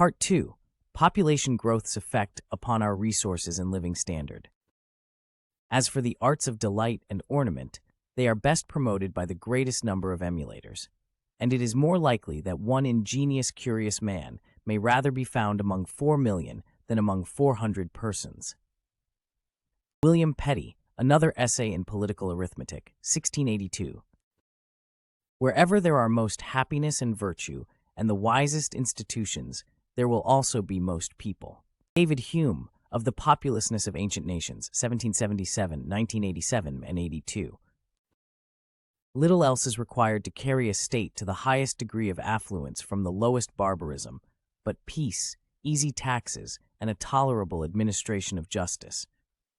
Part 2. Population growth's effect upon our resources and living standard. As for the arts of delight and ornament, they are best promoted by the greatest number of emulators, and it is more likely that one ingenious, curious man may rather be found among 4 million than among 400 persons. William Petty, Another Essay in Political Arithmetic, 1682. Wherever there are most happiness and virtue, and the wisest institutions, there will also be most people. David Hume, of the Populousness of Ancient Nations, 1777, 1987, and 82. Little else is required to carry a state to the highest degree of affluence from the lowest barbarism, but peace, easy taxes, and a tolerable administration of justice,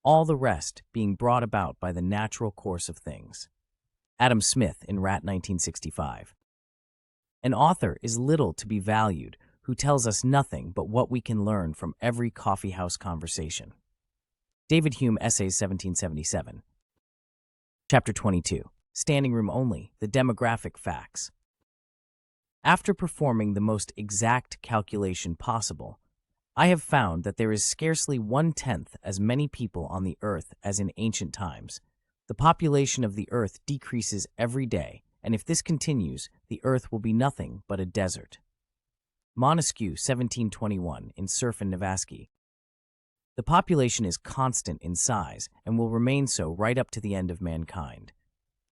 all the rest being brought about by the natural course of things. Adam Smith in Rat 1965. An author is little to be valued who tells us nothing but what we can learn from every coffeehouse conversation. David Hume, Essays, 1777. Chapter 22. Standing Room Only, The Demographic Facts. After performing the most exact calculation possible, I have found that there is scarcely 1/10 as many people on the earth as in ancient times. The population of the earth decreases every day, and if this continues, the earth will be nothing but a desert. Montesquieu, 1721, in Cerf and Navasky. The population is constant in size and will remain so right up to the end of mankind.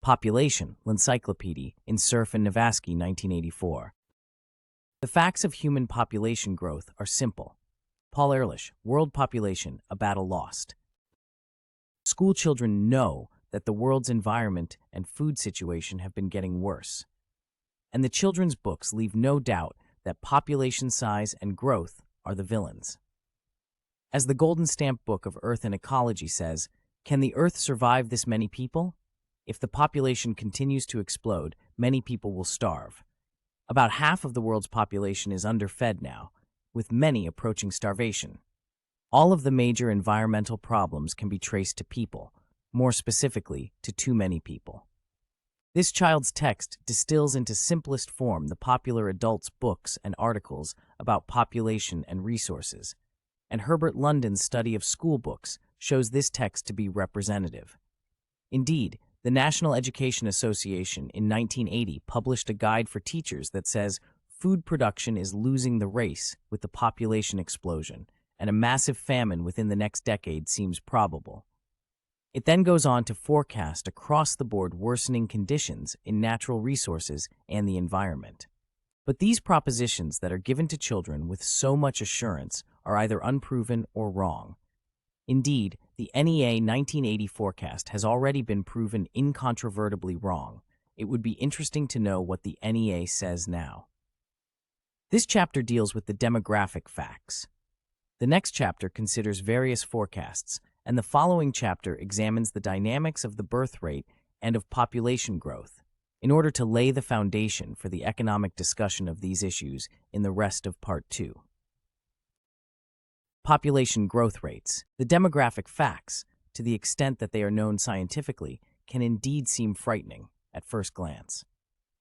Population, L'Encyclopédie, in Cerf and Navasky, 1984. The facts of human population growth are simple. Paul Ehrlich, World Population, A Battle Lost. School children know that the world's environment and food situation have been getting worse. And the children's books leave no doubt that population size and growth are the villains. As the Golden Stamp Book of Earth and Ecology says, can the Earth survive this many people? If the population continues to explode, many people will starve. About half of the world's population is underfed now, with many approaching starvation. All of the major environmental problems can be traced to people, more specifically to too many people. This child's text distills into simplest form the popular adults' books and articles about population and resources, and Herbert London's study of school books shows this text to be representative. Indeed, the National Education Association in 1980 published a guide for teachers that says food production is losing the race with the population explosion, and a massive famine within the next decade seems probable. It then goes on to forecast across-the-board worsening conditions in natural resources and the environment. But these propositions that are given to children with so much assurance are either unproven or wrong. Indeed, the NEA 1980 forecast has already been proven incontrovertibly wrong. It would be interesting to know what the NEA says now. This chapter deals with the demographic facts. The next chapter considers various forecasts, and the following chapter examines the dynamics of the birth rate and of population growth, in order to lay the foundation for the economic discussion of these issues in the rest of Part 2. Population growth rates. The demographic facts, to the extent that they are known scientifically, can indeed seem frightening at first glance.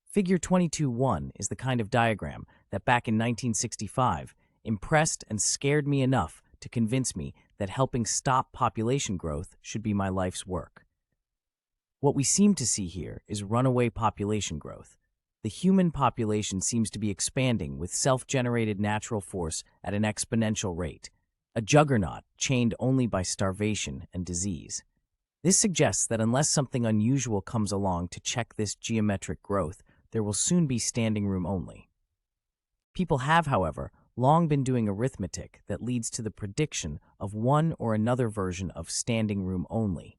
Figure 22.1 is the kind of diagram that back in 1965 impressed and scared me enough to convince me that helping stop population growth should be my life's work. What we seem to see here is runaway population growth. The human population seems to be expanding with self-generated natural force at an exponential rate, a juggernaut chained only by starvation and disease. This suggests that unless something unusual comes along to check this geometric growth, there will soon be standing room only. People have, however, long been doing arithmetic that leads to the prediction of one or another version of standing room only.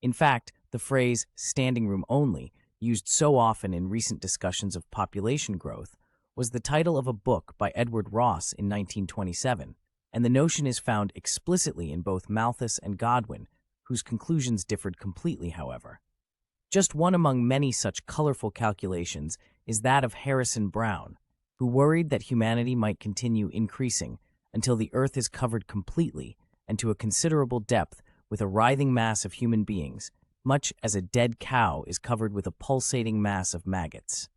In fact, the phrase standing room only, used so often in recent discussions of population growth, was the title of a book by Edward Ross in 1927, and the notion is found explicitly in both Malthus and Godwin, whose conclusions differed completely, however. Just one among many such colorful calculations is that of Harrison Brown, who worried that humanity might continue increasing until the Earth is covered completely and to a considerable depth with a writhing mass of human beings, much as a dead cow is covered with a pulsating mass of maggots.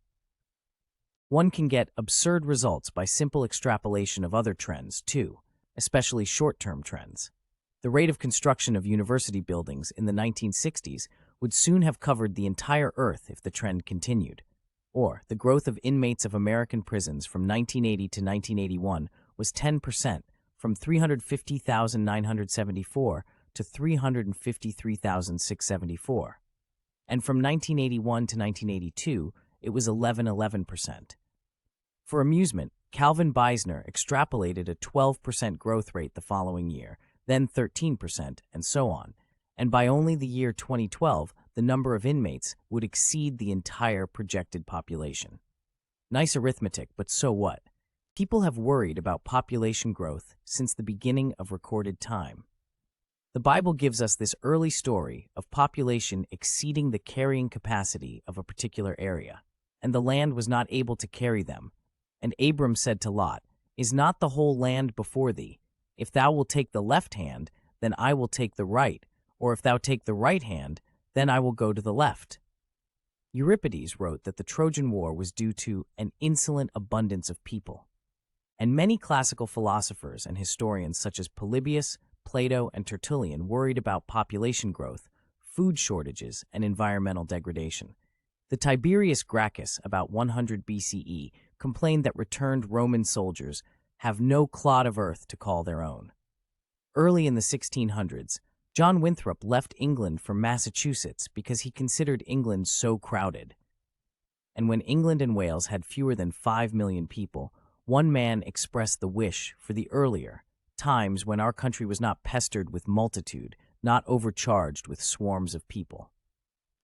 One can get absurd results by simple extrapolation of other trends, too, especially short-term trends. The rate of construction of university buildings in the 1960s would soon have covered the entire Earth if the trend continued. Or, the growth of inmates of American prisons from 1980 to 1981 was 10%, from 350,974 to 353,674. And from 1981 to 1982, it was 11%. For amusement, Calvin Beisner extrapolated a 12% growth rate the following year, then 13%, and so on. And by only the year 2012, the number of inmates would exceed the entire projected population. Nice arithmetic, but so what? People have worried about population growth since the beginning of recorded time. The Bible gives us this early story of population exceeding the carrying capacity of a particular area, and the land was not able to carry them. And Abram said to Lot, "Is not the whole land before thee? If thou wilt take the left hand, then I will take the right, or if thou take the right hand, then I will go to the left." Euripides wrote that the Trojan War was due to an insolent abundance of people. And many classical philosophers and historians such as Polybius, Plato, and Tertullian worried about population growth, food shortages, and environmental degradation. The Tiberius Gracchus, about 100 BCE, complained that returned Roman soldiers have no clod of earth to call their own. Early in the 1600s, John Winthrop left England for Massachusetts because he considered England so crowded. And when England and Wales had fewer than 5 million people, one man expressed the wish for the earlier times when our country was not pestered with multitude, not overcharged with swarms of people.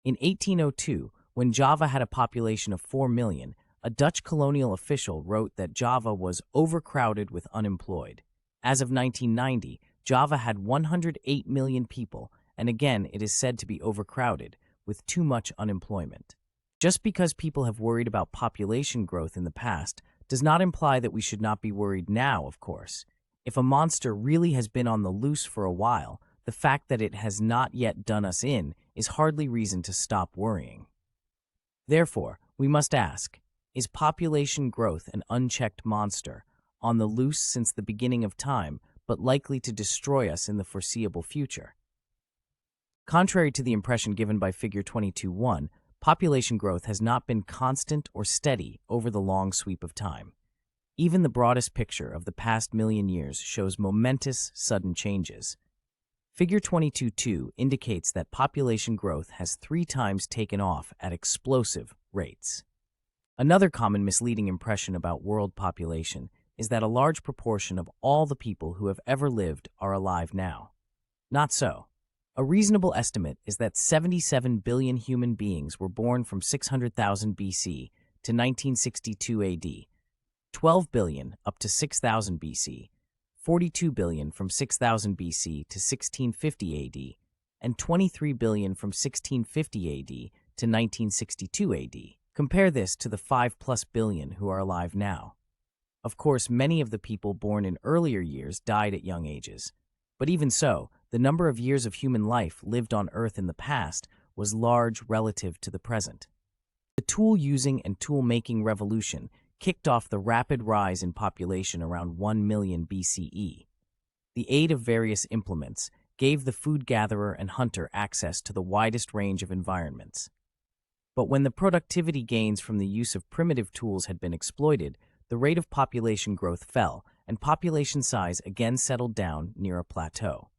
In 1802, when Java had a population of 4 million, a Dutch colonial official wrote that Java was overcrowded with unemployed. As of 1990, Java had 108 million people, and again it is said to be overcrowded, with too much unemployment. Just because people have worried about population growth in the past does not imply that we should not be worried now, of course. If a monster really has been on the loose for a while, the fact that it has not yet done us in is hardly reason to stop worrying. Therefore, we must ask, is population growth an unchecked monster, on the loose since the beginning of time, but likely to destroy us in the foreseeable future? Contrary to the impression given by Figure 22.1, population growth has not been constant or steady over the long sweep of time. Even the broadest picture of the past million years shows momentous, sudden changes. Figure 22.2 indicates that population growth has 3 times taken off at explosive rates. Another common misleading impression about world population is that a large proportion of all the people who have ever lived are alive now. Not so. A reasonable estimate is that 77 billion human beings were born from 600,000 BC to 1962 AD, 12 billion up to 6000 BC, 42 billion from 6000 BC to 1650 AD, and 23 billion from 1650 AD to 1962 AD. Compare this to the 5+ billion who are alive now. Of course, many of the people born in earlier years died at young ages. But even so, the number of years of human life lived on Earth in the past was large relative to the present. The tool-using and tool-making revolution kicked off the rapid rise in population around 1 million BCE. The aid of various implements gave the food gatherer and hunter access to the widest range of environments. But when the productivity gains from the use of primitive tools had been exploited, the rate of population growth fell, and population size again settled down near a plateau.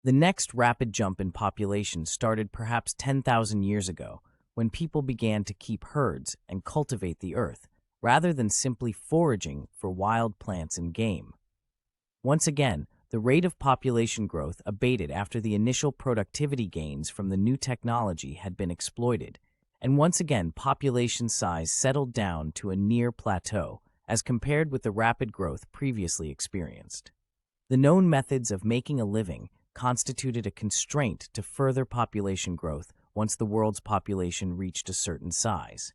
The next rapid jump in population started perhaps 10,000 years ago, when people began to keep herds and cultivate the earth, rather than simply foraging for wild plants and game. Once again, the rate of population growth abated after the initial productivity gains from the new technology had been exploited, and once again population size settled down to a near plateau as compared with the rapid growth previously experienced. The known methods of making a living constituted a constraint to further population growth once the world's population reached a certain size.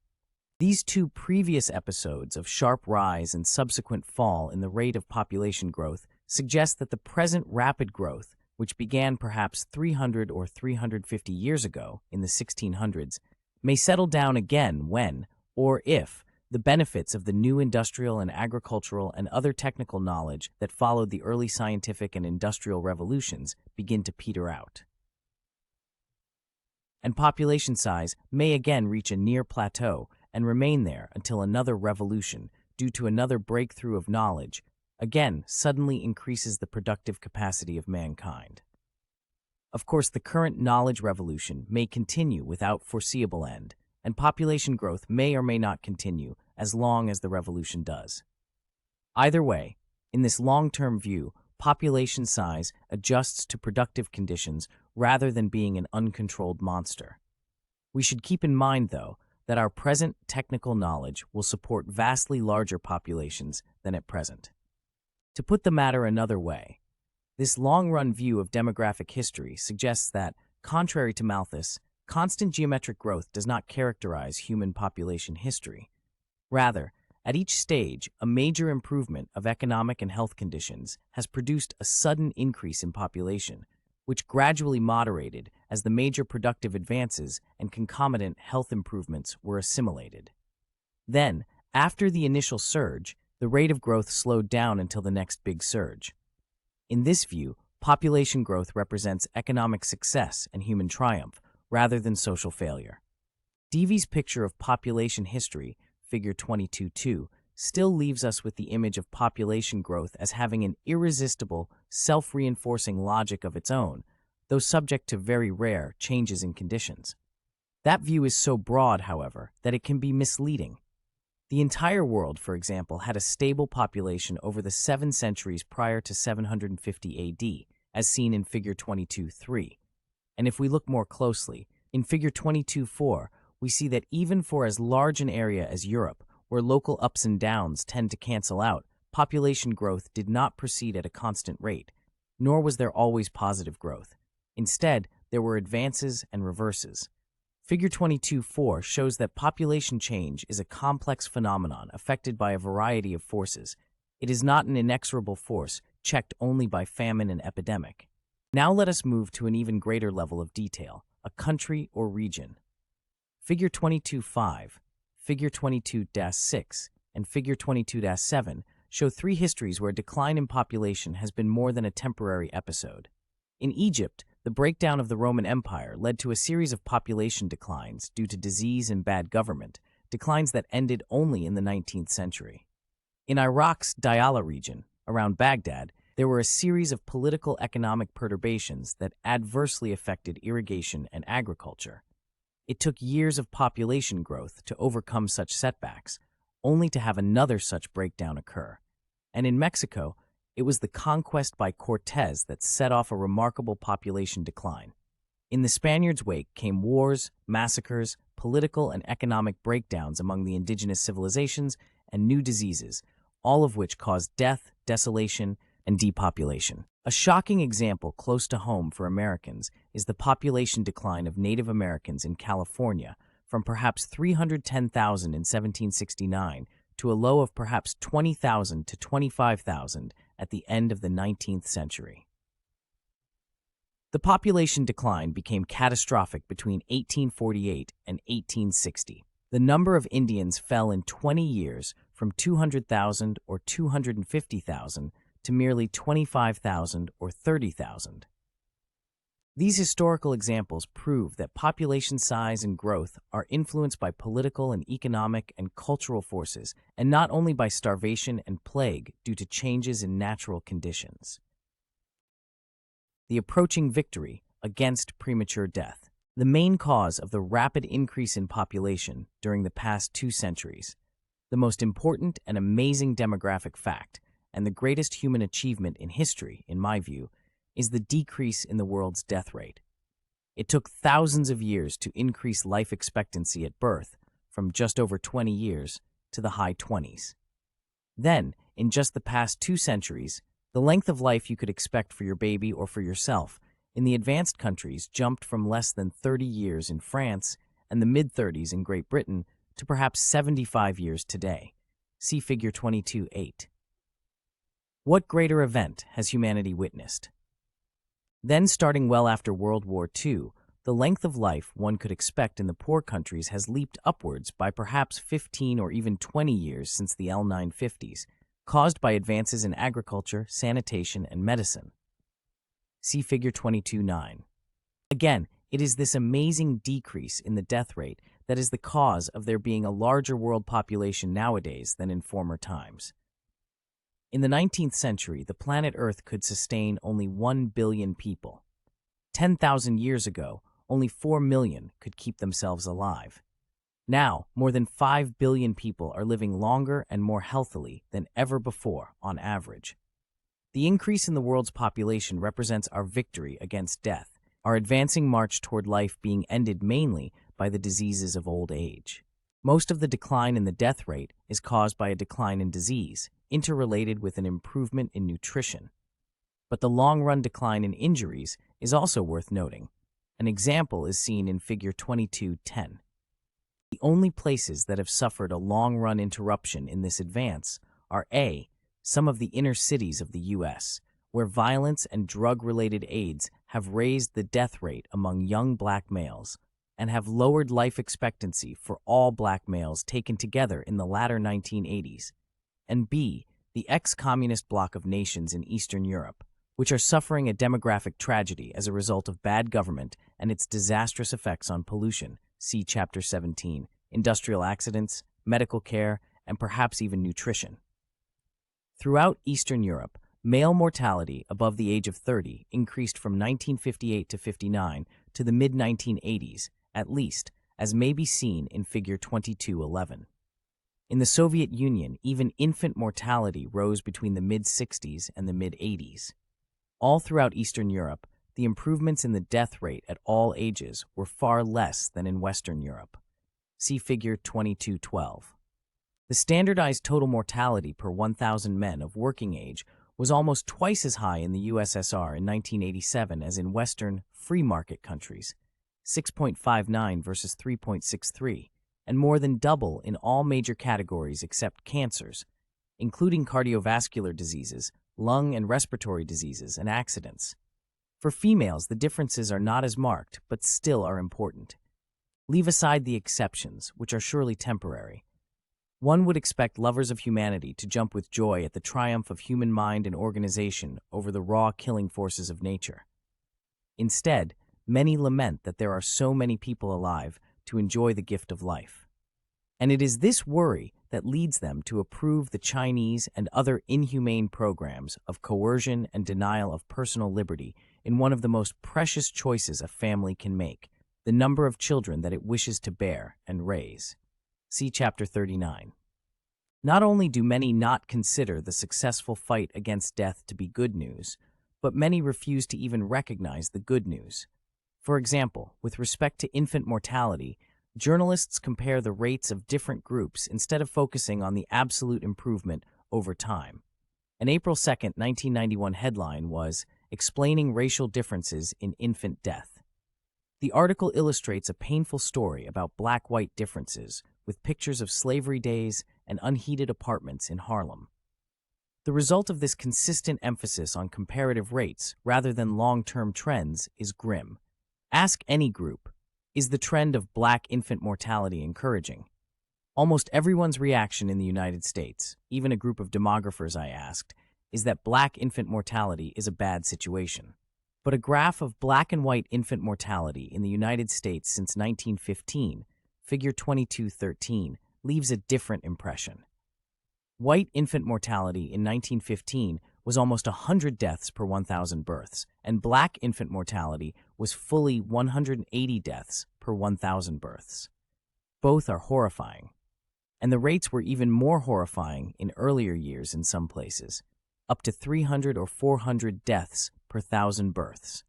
These 2 previous episodes of sharp rise and subsequent fall in the rate of population growth suggest that the present rapid growth, which began perhaps 300 or 350 years ago in the 1600s, may settle down again when, or if, The benefits of the new industrial and agricultural and other technical knowledge that followed the early scientific and industrial revolutions begin to peter out. And population size may again reach a near plateau and remain there until another revolution, due to another breakthrough of knowledge, again suddenly increases the productive capacity of mankind. Of course, the current knowledge revolution may continue without foreseeable end, and population growth may or may not continue as long as the revolution does. Either way, in this long-term view, population size adjusts to productive conditions rather than being an uncontrolled monster. We should keep in mind, though, that our present technical knowledge will support vastly larger populations than at present. To put the matter another way, this long-run view of demographic history suggests that, contrary to Malthus, constant geometric growth does not characterize human population history. Rather, at each stage, a major improvement of economic and health conditions has produced a sudden increase in population, which gradually moderated as the major productive advances and concomitant health improvements were assimilated. Then, after the initial surge, the rate of growth slowed down until the next big surge. In this view, population growth represents economic success and human triumph, rather than social failure. Devy's picture of population history, figure 22.2, still leaves us with the image of population growth as having an irresistible, self-reinforcing logic of its own, though subject to very rare changes in conditions. That view is so broad, however, that it can be misleading. The entire world, for example, had a stable population over the 7 centuries prior to 750 AD, as seen in figure 22.3. And if we look more closely, in figure 22.4, we see that even for as large an area as Europe, where local ups and downs tend to cancel out, population growth did not proceed at a constant rate, nor was there always positive growth. Instead, there were advances and reverses. Figure 22.4 shows that population change is a complex phenomenon affected by a variety of forces. It is not an inexorable force checked only by famine and epidemic. Now let us move to an even greater level of detail, a country or region. Figure 22.5, Figure 22-6, and Figure 22-7 show 3 histories where decline in population has been more than a temporary episode. In Egypt, the breakdown of the Roman Empire led to a series of population declines due to disease and bad government, declines that ended only in the 19th century. In Iraq's Diyala region, around Baghdad, there were a series of political economic perturbations that adversely affected irrigation and agriculture. It took years of population growth to overcome such setbacks, only to have another such breakdown occur. And in Mexico, it was the conquest by Cortés that set off a remarkable population decline. In the Spaniards' wake came wars, massacres, political and economic breakdowns among the indigenous civilizations, and new diseases, all of which caused death, desolation, and depopulation. A shocking example close to home for Americans is the population decline of Native Americans in California from perhaps 310,000 in 1769 to a low of perhaps 20,000 to 25,000 at the end of the 19th century. The population decline became catastrophic between 1848 and 1860. The number of Indians fell in 20 years from 200,000 or 250,000 to merely 25,000 or 30,000. These historical examples prove that population size and growth are influenced by political and economic and cultural forces, and not only by starvation and plague due to changes in natural conditions. The approaching victory against premature death. The main cause of the rapid increase in population during the past 2 centuries, the most important and amazing demographic fact, and the greatest human achievement in history, in my view, is the decrease in the world's death rate. It took thousands of years to increase life expectancy at birth from just over 20 years to the high 20s. Then, in just the past 2 centuries, the length of life you could expect for your baby or for yourself in the advanced countries jumped from less than 30 years in France and the mid-30s in Great Britain to perhaps 75 years today. See Figure 22.8. What greater event has humanity witnessed? Then, starting well after World War II, the length of life one could expect in the poor countries has leaped upwards by perhaps 15 or even 20 years since the L950s, caused by advances in agriculture, sanitation, and medicine. See Figure 22.9. Again, it is this amazing decrease in the death rate that is the cause of there being a larger world population nowadays than in former times. In the 19th century, the planet Earth could sustain only 1 billion people. 10,000 years ago, only 4 million could keep themselves alive. Now, more than 5 billion people are living longer and more healthily than ever before on average. The increase in the world's population represents our victory against death, our advancing march toward life being ended mainly by the diseases of old age. Most of the decline in the death rate is caused by a decline in disease, interrelated with an improvement in nutrition. But the long-run decline in injuries is also worth noting. An example is seen in Figure 22.10. The only places that have suffered a long-run interruption in this advance are A, some of the inner cities of the U.S., where violence and drug-related aids have raised the death rate among young black males and have lowered life expectancy for all black males taken together in the latter 1980s, and B, the ex-communist bloc of nations in Eastern Europe, which are suffering a demographic tragedy as a result of bad government and its disastrous effects on pollution. See Chapter 17, industrial accidents, medical care, and perhaps even nutrition. Throughout Eastern Europe, male mortality above the age of 30 increased from 1958 to 59 to the mid-1980s, at least, as may be seen in Figure 22.11. In the Soviet Union, even infant mortality rose between the mid-60s and the mid-80s. All throughout Eastern Europe, the improvements in the death rate at all ages were far less than in Western Europe. See Figure 22.12. The standardized total mortality per 1,000 men of working age was almost twice as high in the USSR in 1987 as in Western, free market countries, 6.59 versus 3.63, and more than double in all major categories except cancers, including cardiovascular diseases, lung and respiratory diseases, and accidents. For females, the differences are not as marked, but still are important. Leave aside the exceptions, which are surely temporary. One would expect lovers of humanity to jump with joy at the triumph of human mind and organization over the raw killing forces of nature. Instead, many lament that there are so many people alive to enjoy the gift of life. And it is this worry that leads them to approve the Chinese and other inhumane programs of coercion and denial of personal liberty in one of the most precious choices a family can make, the number of children that it wishes to bear and raise. See Chapter 39. Not only do many not consider the successful fight against death to be good news, but many refuse to even recognize the good news. For example, with respect to infant mortality, journalists compare the rates of different groups instead of focusing on the absolute improvement over time. An April 2, 1991 headline was, "Explaining Racial Differences in Infant Death." The article illustrates a painful story about black-white differences, with pictures of slavery days and unheated apartments in Harlem. The result of this consistent emphasis on comparative rates rather than long-term trends is grim. Ask any group, is the trend of black infant mortality encouraging? Almost everyone's reaction in the United States, even a group of demographers I asked, is that black infant mortality is a bad situation. But a graph of black and white infant mortality in the United States since 1915, Figure 22.13, leaves a different impression. White infant mortality in 1915 was almost 100 deaths per 1,000 births, and black infant mortality was fully 180 deaths per 1,000 births. Both are horrifying. And the rates were even more horrifying in earlier years in some places, up to 300 or 400 deaths per 1,000 births.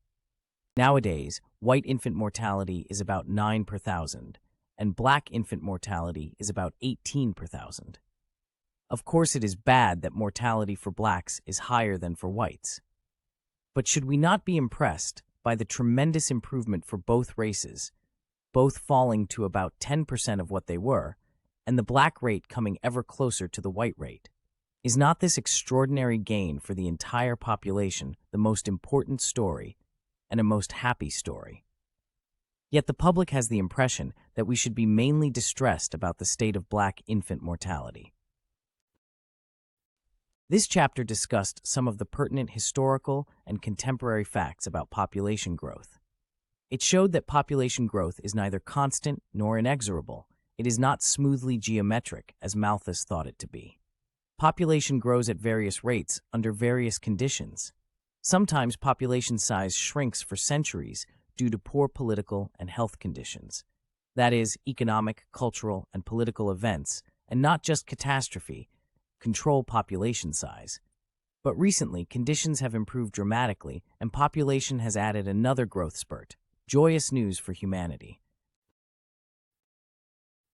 Nowadays, white infant mortality is about 9 per 1,000, and black infant mortality is about 18 per 1,000. Of course, it is bad that mortality for blacks is higher than for whites. But should we not be impressed by the tremendous improvement for both races, both falling to about 10% of what they were, and the black rate coming ever closer to the white rate? Is not this extraordinary gain for the entire population the most important story and a most happy story? Yet the public has the impression that we should be mainly distressed about the state of Black infant mortality. This chapter discussed some of the pertinent historical and contemporary facts about population growth. It showed that population growth is neither constant nor inexorable. It is not smoothly geometric, as Malthus thought it to be. Population grows at various rates under various conditions. Sometimes population size shrinks for centuries due to poor political and health conditions. That is, economic, cultural, and political events, and not just catastrophe, control population size. But recently, conditions have improved dramatically, and population has added another growth spurt. Joyous news for humanity.